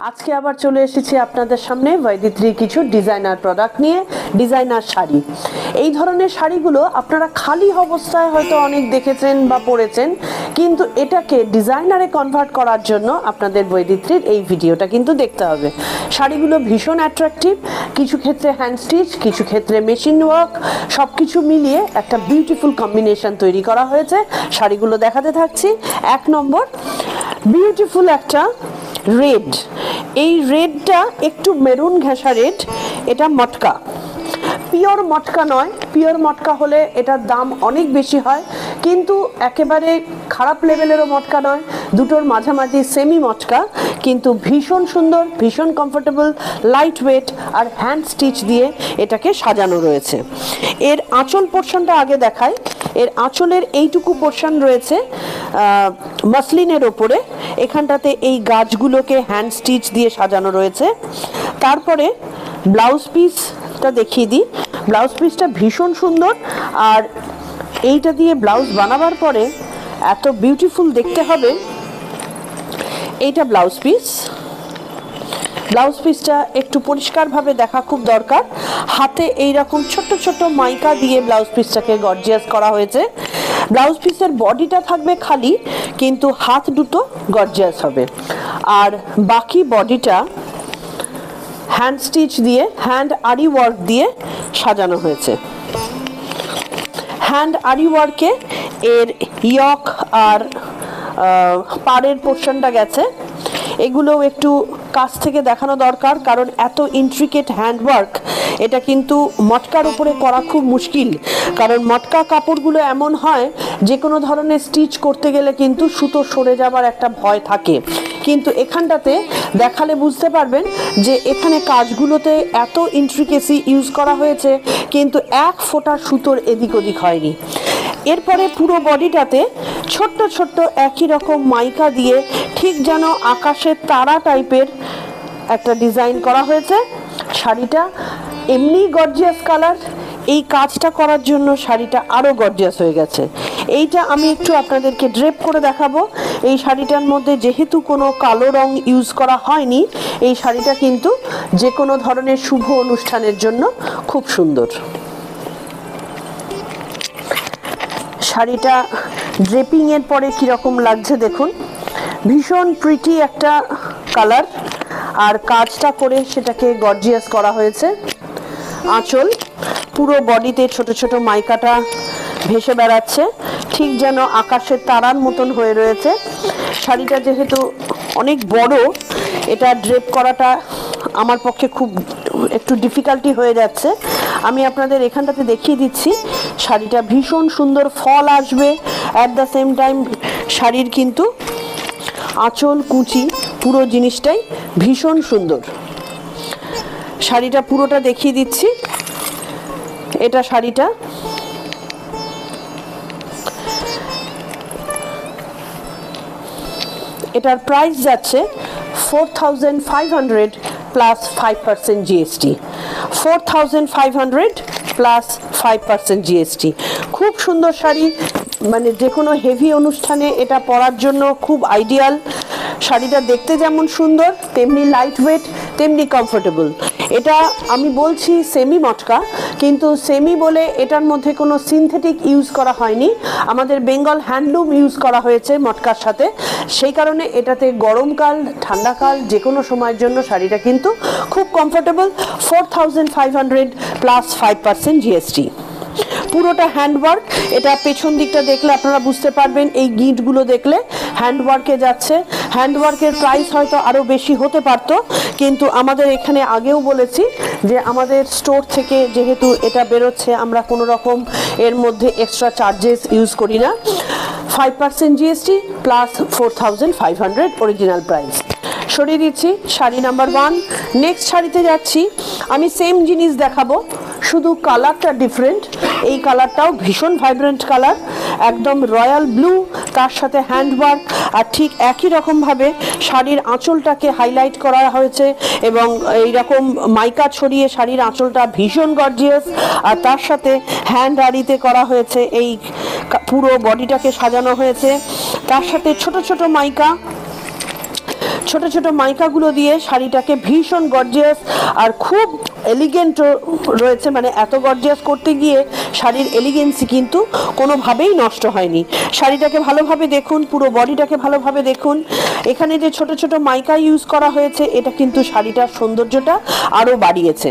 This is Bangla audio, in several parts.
আজকে আবার চলে এসেছি আপনাদের সামনে বৈদিত্রী কিছু ডিজাইনার প্রোডাক্ট নিয়ে। ডিজাইনার শাড়ি, এই ধরনের শাড়িগুলো আপনারা খালি অবস্থায় হয়তো অনেক দেখেছেন বা পরেছেন, কিন্তু এটাকে ডিজাইনারে কনভার্ট করার জন্য আপনাদের বৈদিত্রীর এই ভিডিওটা কিন্তু দেখতে হবে। শাড়িগুলো ভীষণ অ্যাট্রাকটিভ, কিছু ক্ষেত্রে হ্যান্ড স্টিচ, কিছু ক্ষেত্রে মেশিন ওয়ার্ক, সব কিছু মিলিয়ে একটা বিউটিফুল কম্বিনেশন তৈরি করা হয়েছে। শাড়িগুলো দেখাতে থাকছি। 1 নম্বর, বিউটিফুল একটা রেড, এই রেডটা একটু মেরুন ঘেঁষা রেড, এটা মটকা, পিওর মটকা নয়। পিওর মটকা হলে এটার দাম অনেক বেশি হয়, কিন্তু একেবারে খারাপ লেভেলেরও মটকা নয়, দুটোর মাঝামাঝি সেমি মটকা, কিন্তু ভীষণ সুন্দর, ভীষণ কমফোর্টেবল, লাইট ওয়েট আর হ্যান্ড স্টিচ দিয়ে এটাকে সাজানো রয়েছে। এর আঁচল পোর্শনটা আগে দেখাই। এর আঁচলের এইটুকু পোর্শন রয়েছে মাসলিনের ওপরে, এখানটাতে এই গাছগুলোকে হ্যান্ড স্টিচ দিয়ে সাজানো রয়েছে। তারপরে ব্লাউজ পিসটা দেখিয়ে দিই। ব্লাউজ পিসটা ভীষণ সুন্দর, আর এইটা দিয়ে ব্লাউজ বানাবার পরে এত বিউটিফুল দেখতে হবে। এইটা ব্লাউজ পিস। ব্লাউজ পিসটা একটু পরিষ্কারভাবে দেখা খুব দরকার। হাতে এইরকম ছোট্ট ছোট্ট মাইকা দিয়ে ব্লাউজ পিসটাকে গর্জিয়াস করা হয়েছে। ব্লাউজ পিসের বডিটা থাকবে খালি, কিন্তু হাত দুটো গর্জিয়াস হবে, আর বাকি বডিটা হ্যান্ড স্টিচ দিয়ে, হ্যান্ড আরি ওয়ার্ক দিয়ে সাজানো হয়েছে। হ্যান্ড আরি ওয়ার্কে এর ইয়ক আর পাড়ের পোর্শনটা গেছে, এগুলোও একটু কাছ থেকে দেখানো দরকার, কারণ এত ইন্ট্রিকেট হ্যান্ডওয়ার্ক এটা কিন্তু মটকার উপরে করা খুব মুশকিল, কারণ মটকা কাপড়গুলো এমন হয় যে কোনো ধরনের স্টিচ করতে গেলে কিন্তু সুতো সরে যাবার একটা ভয় থাকে, কিন্তু এখানটাতে দেখালে বুঝতে পারবেন যে এখানে কাজগুলোতে এত ইন্ট্রিকেসি ইউজ করা হয়েছে, কিন্তু এক ফোঁটা সুতোর এদিক ওদিক হয়নি। এরপরে পুরো বডিটাতে ছোট্ট ছোট্ট একই রকম মাইকা দিয়ে ঠিক যেন আকাশের তারা টাইপের একটা ডিজাইন করা হয়েছে। শাড়িটা এমনি গর্জিয়াস কালার, এই কাজটা করার জন্য শাড়িটা আরও গর্জিয়াস হয়ে গেছে। এইটা আমি একটু আপনাদেরকে ড্রেপ করে দেখাবো। এই শাড়িটার মধ্যে যেহেতু কোনো কালো রং ইউজ করা হয়নি, এই শাড়িটা কিন্তু যে কোনো ধরনের শুভ অনুষ্ঠানের জন্য খুব সুন্দর। শাড়িটা ড্রেপিংয়ের পরে কীরকম লাগছে দেখুন, ভীষণ প্রিটি একটা কালার, আর কাজটা করে সেটাকে গর্জিয়াস করা হয়েছে। আঁচল, পুরো বডিতে ছোট ছোট মাইকাটা ভেসে বেড়াচ্ছে, ঠিক যেন আকাশের তারার মতন হয়ে রয়েছে। শাড়িটা যেহেতু অনেক বড়, এটা ড্রেপ করাটা আমার পক্ষে খুব একটু ডিফিকাল্টি হয়ে যাচ্ছে। আমি আপনাদের এখানটাতে দেখিয়ে দিচ্ছি। শাড়িটা ভীষণ সুন্দর, ফল আসবে, অ্যাট দ্য সেম টাইম শাড়ির কিন্তু আঁচল কুচি পুরো জিনিসটাই ভীষণ সুন্দর। শাড়িটা পুরোটা দেখিয়ে দিচ্ছি। এটা শাড়িটা, এটার প্রাইস যাচ্ছে 4500 প্লাস 5% জিএসটি। 4500 plus 5% GST. খুব সুন্দর শাড়ি, মানে যে কোনো হেভি অনুষ্ঠানে এটা পরার জন্য খুব আইডিয়াল। শাড়িটা দেখতে যেমন সুন্দর, তেমনি লাইট ওয়েট, তেমনি কমফোর্টেবল। এটা আমি বলছি সেমি মটকা, কিন্তু সেমি বলে এটার মধ্যে কোনো সিনথেটিক ইউজ করা হয়নি, আমাদের বেঙ্গল হ্যান্ডলুম ইউজ করা হয়েছে মটকার সাথে। সেই কারণে এটাতে গরমকাল, ঠান্ডাকাল, যে কোনো সময়ের জন্য শাড়িটা কিন্তু খুব কমফোর্টেবল। 4500 plus 5% GST. পুরোটা হ্যান্ডওয়ার্ক। এটা পেছন দিকটা দেখলে আপনারা বুঝতে পারবেন, এই গিঁটগুলো দেখলে হ্যান্ডওয়ার্কে যাচ্ছে। হ্যান্ডওয়ার্কের প্রাইস হয়তো আরও বেশি হতে পারত, কিন্তু আমাদের এখানে আগেও বলেছি যে আমাদের স্টোর থেকে যেহেতু এটা বেরোচ্ছে, আমরা কোনো রকম এর মধ্যে এক্সট্রা চার্জেস ইউজ করি না। 5% জিএসটি প্লাস 4500 অরিজিনাল প্রাইস। সরিয়ে দিচ্ছি শাড়ি নাম্বার 1। নেক্সট শাড়িতে যাচ্ছি। আমি সেম জিনিস দেখাবো, শুধু কালারটা ডিফারেন্ট। এই কালারটাও ভীষণ ভাইব্রেন্ট কালার, একদম রয়্যাল ব্লু, তার সাথে হ্যান্ডওয়ার্ক, আর ঠিক একই রকমভাবে শাড়ির আঁচলটাকে হাইলাইট করা হয়েছে, এবং এইরকম মাইকা ছড়িয়ে শাড়ির আঁচলটা ভীষণ গর্জিয়াস, আর তার সাথে হ্যান্ড আরিতে করা হয়েছে, এই পুরো বডিটাকে সাজানো হয়েছে। তার সাথে ছোট ছোট মাইকা, ছোট ছোট মাইকাগুলো দিয়ে শাড়িটাকে ভীষণ গর্জিয়াস আর খুব এলিগেন্ট রয়েছে, মানে এত গর্জিয়াস করতে গিয়ে শাড়ির এলিগেন্সি কিন্তু কোনোভাবেই নষ্ট হয়নি। শাড়িটাকে ভালোভাবে দেখুন, পুরো বডিটাকে ভালোভাবে দেখুন। এখানে যে ছোট ছোট মাইকা ইউজ করা হয়েছে এটা কিন্তু শাড়িটার সৌন্দর্যটা আরও বাড়িয়েছে।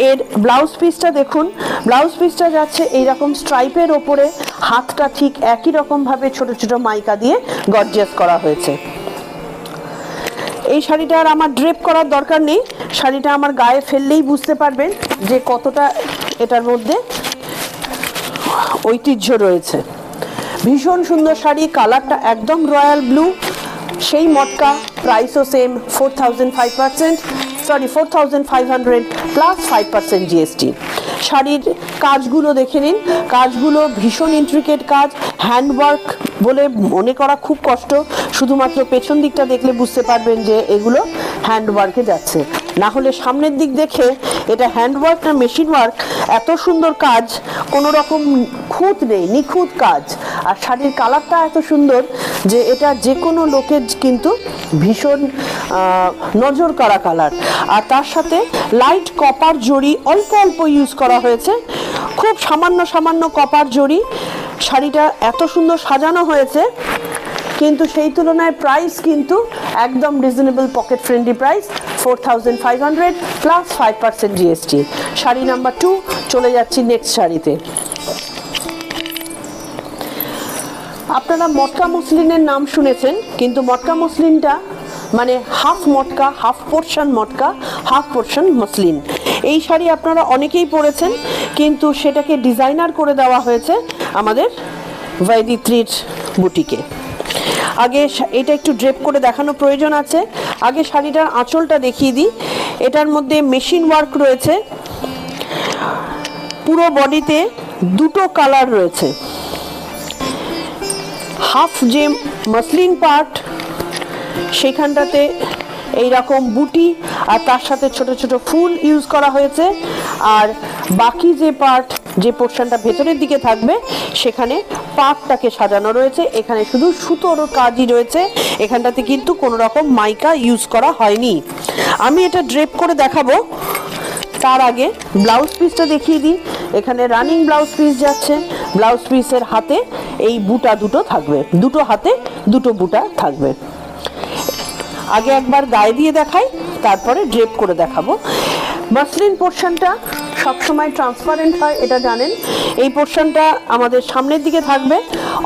এর ব্লাউজ পিসটা দেখুন, ব্লাউজ পিসটা যাচ্ছে এইরকম স্ট্রাইপের ওপরে, হাতটা ঠিক একই রকমভাবে ছোট ছোট মাইকা দিয়ে গর্জিয়াস করা হয়েছে। এই শাড়িটা আর আমার ড্রেপ করার দরকার নেই, শাড়িটা আমার গায়ে ফেললেই বুঝতে পারবেন যে কতটা এটার মধ্যে ঐতিহ্য রয়েছে। ভীষণ সুন্দর শাড়ি, কালারটা একদম রয়্যাল ব্লু, সেই মটকা, প্রাইসও সেম 4,500 প্লাস 5% জিএসটি। শাড়ির কাজগুলো দেখে নিন, কাজগুলো ভীষণ ইন্ট্রিকেট কাজ, হ্যান্ডওয়ার্ক বলে মনে করা খুব কষ্ট, শুধুমাত্র পেছন দিকটা দেখলে বুঝতে পারবেন যে এগুলো হ্যান্ডওয়ার্কে যাচ্ছে, না হলে সামনের দিক দেখে এটা হ্যান্ডওয়ার্ক না মেশিন ওয়ার্ক, এত সুন্দর কাজ, কোনো রকম খুঁত নেই, নিখুঁত কাজ। আর শাড়ির কালারটা এত সুন্দর যে এটা যে কোনো লোকের কিন্তু ভীষণ নজর কাড়া কালার। আর তার সাথে লাইট কপার জড়ি অল্প অল্প ইউজ করা হয়েছে, খুব সামান্য সামান্য কপার জড়ি। শাড়িটা এত সুন্দর সাজানো হয়েছে, কিন্তু সেই তুলনায় প্রাইস কিন্তু একদম reasonable, pocket friendly price 4,500 plus 5% GST. Sari number 2, চলে যাচ্ছি নেক্সট শাড়িতে। আপনারা মটকা মসলিনের নাম শুনেছেন, কিন্তু মটকা মসলিনটা মানে হাফ মটকা, হাফ পোর্শন মটকা, হাফ পোর্শন মসলিন। এই শাড়ি আপনারা অনেকেই পরেছেন, কিন্তু সেটাকে ডিজাইনার করে দেওয়া হয়েছে আমাদের বৈদিত্রীর বুটিকে। আগে এটা একটু ড্রেপ করে দেখানো প্রয়োজন আছে। আগে শাড়িটার আঁচলটা দেখিয়ে দিই। এটার মধ্যে মেশিন ওয়ার্ক রয়েছে, পুরো বডিতে দুটো কালার রয়েছে, হাফ যে মসলিন পার্ট সেখানটাতে এইরকম বুটি আর তার সাথে ছোট ছোট ফুল ইউজ করা হয়েছে, আর বাকি যে পার্ট, যে পোর্শনটা ভেতরের দিকে থাকবে সেখানে পার্টটাকে সাজানো রয়েছে। এখানে শুধু সুতোর কাজই রয়েছে, এখানটাতে কিন্তু কোনো রকম মাইকা ইউজ করা হয়নি। আমি এটা ড্রেপ করে দেখাবো, তার আগে ব্লাউজ পিসটা দেখিয়ে দিই। এখানে রানিং ব্লাউজ পিস যাচ্ছে, ব্লাউজ পিসের হাতে এই বুটা দুটো থাকবে, দুটো হাতে দুটো বুটা থাকবে। আগে একবার গায়ে দিয়ে দেখাই, তারপরে ড্রেপ করে দেখাবো। মসলিন পোর্শনটা সবসময় ট্রান্সপারেন্ট হয়, এটা জানেন। এই পোর্শনটা আমাদের সামনের দিকে থাকবে।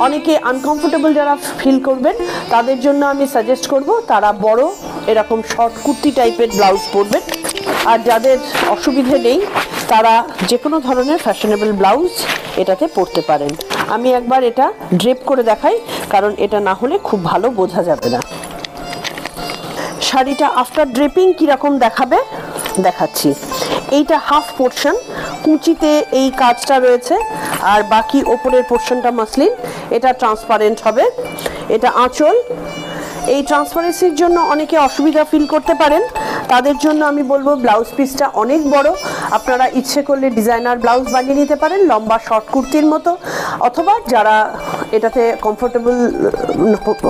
অনেকে আনকমফোর্টেবল যারা ফিল করবেন তাদের জন্য আমি সাজেস্ট করব তারা বড় এরকম শর্ট কুর্তি টাইপের ব্লাউজ পরবেন, আর যাদের অসুবিধে নেই তারা যে কোনো ধরনের ফ্যাশনেবল ব্লাউজ এটাতে পরতে পারেন। আমি একবার এটা ড্রেপ করে দেখাই, কারণ এটা না হলে খুব ভালো বোঝা যাবে না। শাড়িটা আফটার ড্রেপিং কীরকম দেখাবে দেখাচ্ছি। এইটা হাফ পোর্শন, কুচিতে এই কাজটা রয়েছে, আর বাকি ওপরের পোর্শনটা মসলিন, এটা ট্রান্সপারেন্ট হবে। এটা আঁচল। এই ট্রান্সপারেন্সির জন্য অনেকে অসুবিধা ফিল করতে পারেন, তাদের জন্য আমি বলবো ব্লাউজ পিসটা অনেক বড়, আপনারা ইচ্ছে করলে ডিজাইনার ব্লাউজ বানিয়ে নিতে পারেন লম্বা শর্ট কুর্তির মতো, অথবা যারা এটাতে কমফোর্টেবল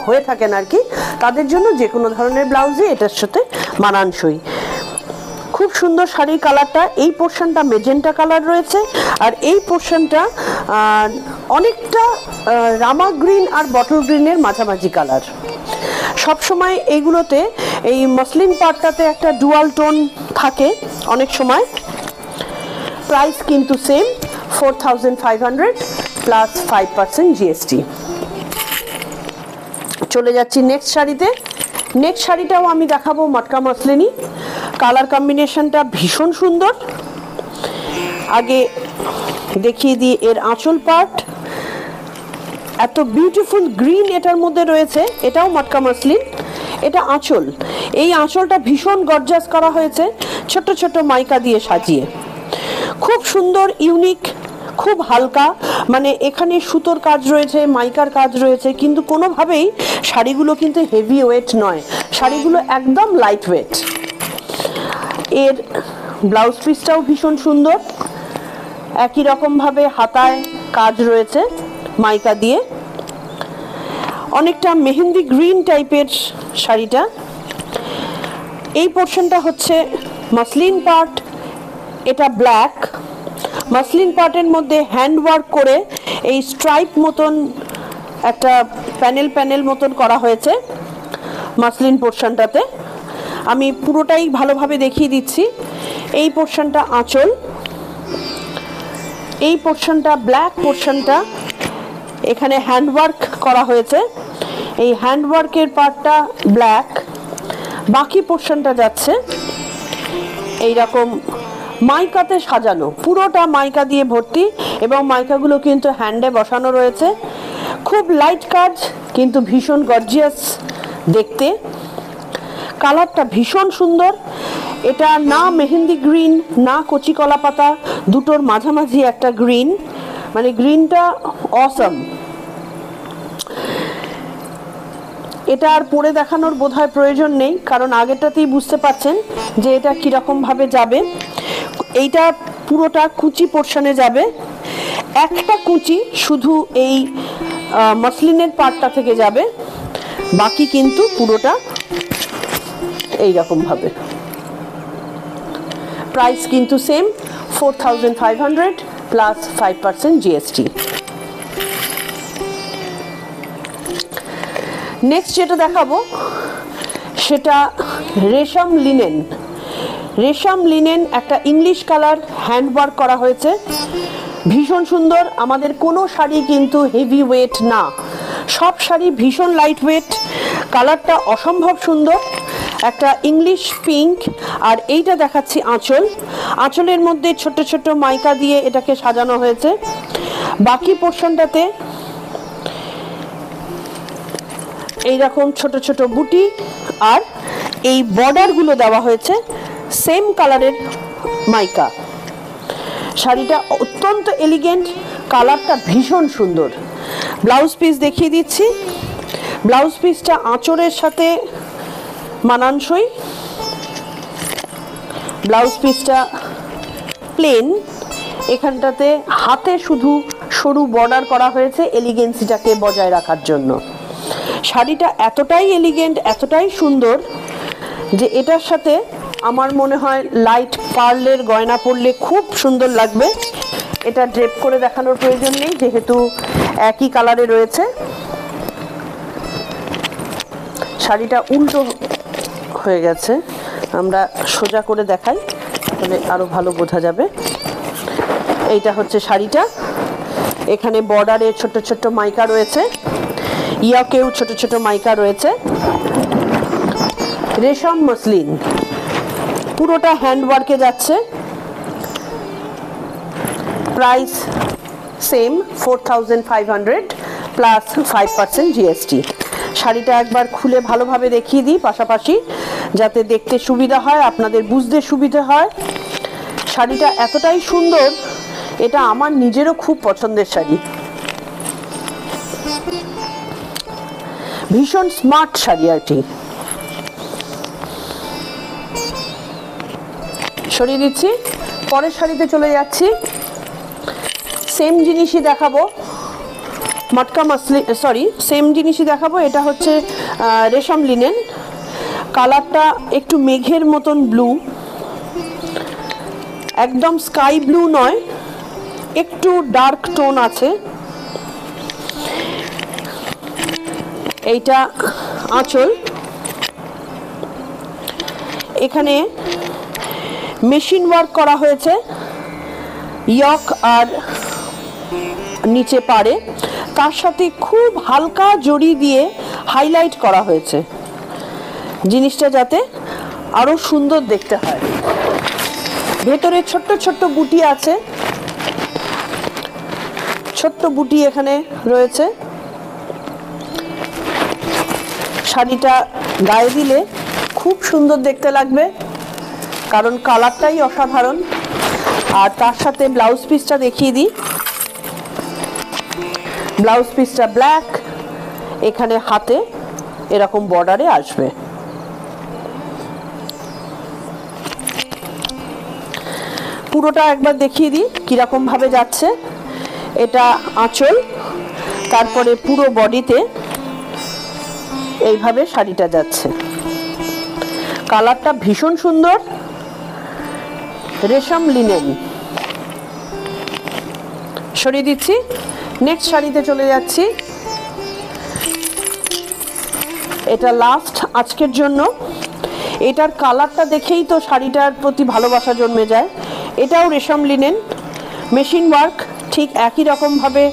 হয়ে থাকেন আর কি, তাদের জন্য যে কোনো ধরনের ব্লাউজই এটার সাথে মানানসই। খুব সুন্দর শাড়ির কালারটা, এই পোর্শনটা মেজেন্টা কালার রয়েছে, আর এই পোর্শনটা অনেকটা রামা গ্রিন আর বটল গ্রিনের মাঝামাঝি কালার। সবসময় এইগুলোতে এই মসলিন পার্টটাতে একটা ডুয়াল টোন থাকে অনেক সময়। প্রাইস কিন্তু সেম 4,500 প্লাস 5% জিএসটি। চলে যাচ্ছি নেক্সট শাড়িতে। নেক্সট শাড়িটাও আমি দেখাবো মটকা মসলিনই। কালার কম্বিনেশনটা ভীষণ সুন্দর। আগে দেখিয়ে দিই এর আঁচল পার্ট, এত বিউটিফুল গ্রিন এটার মধ্যে রয়েছে, এটাও মটকা মসলিন। এটা আঁচল, এই আঁচলটা ভীষণ গর্জাস করা হয়েছে ছোট ছোট মাইকা দিয়ে সাজিয়ে, খুব সুন্দর, ইউনিক, খুব হালকা, মানে এখানে সুতোর কাজ রয়েছে, মাইকার কাজ রয়েছে, কিন্তু কোনোভাবেই শাড়িগুলো কিন্তু হেভি ওয়েট নয়, শাড়িগুলো একদম লাইট ওয়েট। এর ব্লাউজ পিসটাও ভীষণ সুন্দর, একই রকমভাবে হাতায় কাজ রয়েছে মাইকা দিয়ে, অনেকটা মেহেন্দি গ্রিন টাইপের শাড়িটা। এই পোর্শনটা হচ্ছে মাসলিন পার্ট, এটা ব্ল্যাক। মাসলিন পার্টের মধ্যে হ্যান্ড ওয়ার্ক করে এই স্ট্রাইপ মতন একটা প্যানেল প্যানেল মতন করা হয়েছে মাসলিন পোর্শনটাতে। আমি পুরোটাই ভালোভাবে দেখিয়ে দিচ্ছি। এই পোর্শনটা আঁচল, এই পোর্শনটা ব্ল্যাক পোর্শনটা এখানে হ্যান্ডওয়ার্ক করা হয়েছে, এই হ্যান্ডওয়ার্কের পার্টটা ব্ল্যাক। বাকি পোর্শনটা যাচ্ছে এইরকম মাইকাতে সাজানো, পুরোটা মাইকা দিয়ে ভর্তি এবং মাইকাগুলো কিন্তু হ্যান্ডে বসানো রয়েছে। খুব লাইট কাজ কিন্তু ভীষণ গর্জিয়াস দেখতে। কালারটা ভীষণ সুন্দর। এটা না মেহেন্দি গ্রিন না কচি কলা পাতা, দুটোর মাঝামাঝি একটা গ্রিন, মানে গ্রিনটা অসম। এটা আর পরে দেখানোর বোধহয় প্রয়োজন নেই, কারণ আগেরটাতেই বুঝতে পারছেন যে এটা কিরকম ভাবে যাবে। এইটা পুরোটা কুচি পোর্শনে যাবে, একটা কুচি শুধু এই মাসলিনের পার্টটা থেকে যাবে, বাকি কিন্তু পুরোটা এইরকম ভাবে। প্রাইস কিন্তু সেম 4500 প্লাস 5% জিএসটি। নেক্সট যেটা দেখাবো সেটা রেশম লিনেন। রেশম লিনেন একটা ইংলিশ কালার হ্যান্ডওয়ার্ক করা হয়েছে, ভীষণ সুন্দর। আমাদের কোনো শাড়ি কিন্তু হেভি ওয়েট না, সব শাড়ি ভীষণ লাইট ওয়েট। কালারটা অসম্ভব সুন্দর, একটা ইংলিশ পিঙ্ক। আর এইটা দেখাচ্ছি আঁচল, আঁচলের মধ্যে ছোট ছোট মাইকা দিয়ে এটাকে সাজানো হয়েছে। বাকি পোর্শনটাতে এইরকম ছোট ছোট বুটি আর এই বর্ডারগুলো দেওয়া হয়েছে সেম কালারের মাইকা। শাড়িটা অত্যন্ত এলিগেন্ট, কালারটা ভীষণ সুন্দর। ব্লাউজ পিস দেখিয়ে দিচ্ছি। ব্লাউজ পিসটা আঁচলের সাথে মানানসই। ব্লাউজ পিসটা প্লেন, এখানটাতে হাতে শুধু সরু বর্ডার করা হয়েছে এলিগেন্সিটাকে বজায় রাখার জন্য। শাড়িটা এতটাই এলিগেন্ট, এতটাই সুন্দর যে এটার সাথে আমার মনে হয় লাইট পার্লের গয়না পরলে খুব সুন্দর লাগবে। এটা ড্রেপ করে দেখানোর প্রয়োজন নেই যেহেতু একই কালারে রয়েছে। শাড়িটা উল্টো হয়ে গেছে, আমরা সোজা করে দেখাই তাহলে আরো ভালো বোঝা যাবে। এইটা হচ্ছে শাড়িটা, এখানে বর্ডারে ছোট ছোট মাইকা রয়েছে, ইয়াকেও ছোট ছোট মাইকা রয়েছে। রেশম মসলিন, পুরোটা হ্যান্ডওয়ার্কে যাচ্ছে। Price same 4500 plus 5% GST. শাড়িটা একবার খুলে ভালোভাবে দেখিয়ে দিই পাশাপাশি, যাতে দেখতে সুবিধা হয়, আপনাদের বুঝতে সুবিধা হয়। শাড়িটা এতটাই সুন্দর, এটা আমার নিজেরও খুব পছন্দের শাড়ি। ভীষণ স্মার্ট শাড়ি আর কি। সরিয়ে দিচ্ছি, পরের শাড়িতে চলে যাচ্ছি। সেম জিনিসই দেখাবো, মটকা মাসলিন, সরি সেম জিনিসই দেখাবো। এটা হচ্ছে রেশম লিনেন, কালারটা একটু মেঘের মতন ব্লু, একদম স্কাই ব্লু নয়, একটু ডার্ক টোন আছে। এইটা আঁচল, এখানে মেশিন ওয়ার্ক করা হয়েছে ইয়ক আর নিচে পাড়ে, তার সাথে খুব হালকা জড়ি দিয়ে হাইলাইট করা হয়েছে জিনিসটা যাতে আরো সুন্দর দেখতে হয়। ভেতরে ছোট্ট ছোট্ট বুটি আছে, ছোট্ট বুটি এখানে রয়েছে। শাড়িটা গায়ে দিলে খুব সুন্দর দেখতে লাগবে, কারণ কালারটাই অসাধারণ। আর তার সাথে ব্লাউজ পিসটা দেখিয়ে দিই। ব্লাউজ পিসটা ব্ল্যাক, এখানে হাতে এরকম বর্ডারে আসবে। পুরোটা একবার দেখিয়ে দিই কিরকম ভাবে যাচ্ছে। এটা আঁচল, তারপরে পুরো বডিতে এইভাবে শাড়িটা যাচ্ছে। কালারটা ভীষণ সুন্দর, রেশম লিনেন। সরিয়ে দিচ্ছি, নেক্সট শাড়িতে চলে যাচ্ছি। এটা লাস্ট আজকের জন্য। এটার কালারটা দেখেই তো শাড়িটার প্রতি ভালোবাসা জন্মে যায়। এটাও রেশম লিনেন, মেশিন ওয়ার্ক, ঠিক একই রকমভাবে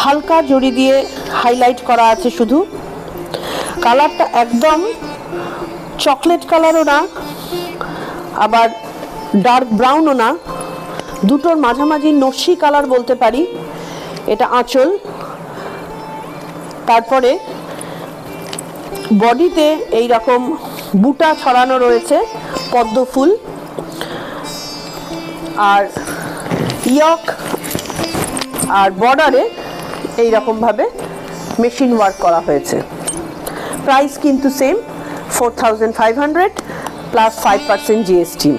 হালকা জড়ি দিয়ে হাইলাইট করা আছে শুধু। কালারটা একদম চকলেট কালারও না, আবার ডার্ক ব্রাউনও না, দুটোর মাঝামাঝি নস্যি কালার বলতে পারি। এটা আঁচল। তারপরে বডিতে এই রকম বুটা ছড়ানো রয়েছে পদ্ম ফুল, আর ইয়ক আর বর্ডারে এই রকম ভাবে মেশিন ওয়ার্ক করা হয়েছে। প্রাইস কিন্তু সেম, 4500 প্লাস 5% জিএসটি।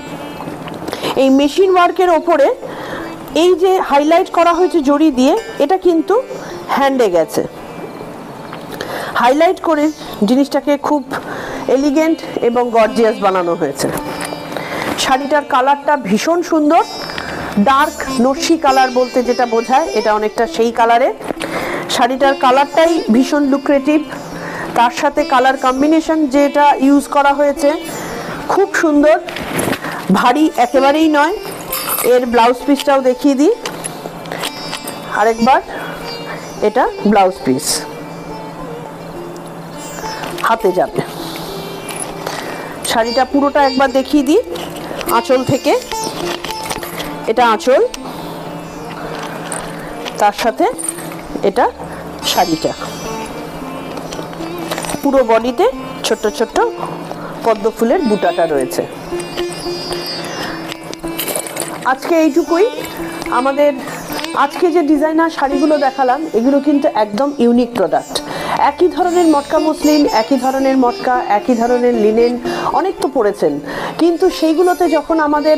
এই মেশিন ওয়ার্কের ওপরে এই যে হাইলাইট করা হয়েছে জড়ি দিয়ে, এটা কিন্তু হ্যান্ডে গেছে। হাইলাইট করে জিনিসটাকে খুব এলিগেন্ট এবং গর্জিয়াস বানানো হয়েছে। শাড়িটার কালারটা ভীষণ সুন্দর, ডার্ক নস্যি কালার বলতে যেটা বোঝায় এটা অনেকটা সেই কালারে। শাড়িটার কালারটাই ভীষণ লুক্রেটিভ, তার সাথে কালার কম্বিনেশন যেটা ইউজ করা হয়েছে খুব সুন্দর, ভারী একেবারেই নয়। এর ব্লাউজ পিসটাও দেখিয়ে দিই আরেকবার। এটা ব্লাউজ পিস, হাতে যাবে। শাড়িটা পুরোটা একবার দেখিয়ে দিই আঁচল থেকে। এটা আঁচল, তার সাথে এটা শাড়িটা। পুরো বডিতে ছোট্ট ছোট্ট পদ্ম ফুলের বুটাটা রয়েছে। আজকে এইটুকুই। আমাদের আজকে যে ডিজাইনার শাড়িগুলো দেখালাম এগুলো কিন্তু একদম ইউনিক প্রোডাক্ট। একই ধরনের মটকা মসলিন, একই ধরনের মটকা, একই ধরনের লিনেন অনেক তো পড়েছেন, কিন্তু সেইগুলোতে যখন আমাদের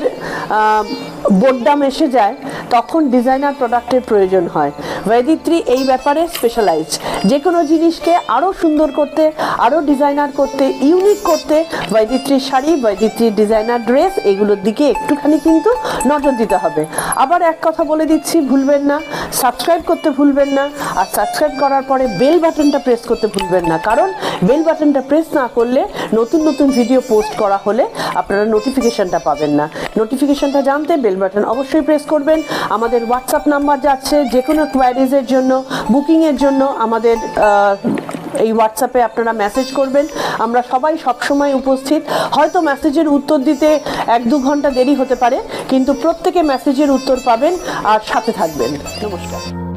বোর্ডদাম এসে যায় তখন ডিজাইনার প্রোডাক্টের প্রয়োজন হয়। বৈদিত্রী এই ব্যাপারে স্পেশালাইজড। যে কোনো জিনিসকে আরও সুন্দর করতে, আরও ডিজাইনার করতে, ইউনিক করতে বৈদিত্রীর শাড়ি, বৈদিত্রীর ডিজাইনার ড্রেস, এগুলোর দিকে একটুখানি কিন্তু নজর দিতে হবে। আবার এক কথা বলে দিচ্ছি, ভুলবেন না সাবস্ক্রাইব করতে, ভুলবেন না। আর সাবস্ক্রাইব করার পরে বেল বাটনটা প্রেস করতে ভুলবেন না, কারণ বেল বাটনটা প্রেস না করলে নতুন নতুন ভিডিও পোস্ট করা হলে আপনারা নোটিফিকেশনটা পাবেন না। নোটিফিকেশনটা জানতে বেল বাটন অবশ্যই প্রেস করবেন। আমাদের হোয়াটসঅ্যাপ নাম্বার যাচ্ছে, যে কোনো কোয়ারিজের জন্য, বুকিংয়ের জন্য আমাদের এই হোয়াটসঅ্যাপে আপনারা মেসেজ করবেন। আমরা সবাই সবসময় উপস্থিত। হয়তো মেসেজের উত্তর দিতে 1-2 ঘন্টা দেরি হতে পারে, কিন্তু প্রত্যেকে মেসেজের উত্তর পাবেন আর সাথে থাকবেন। নমস্কার।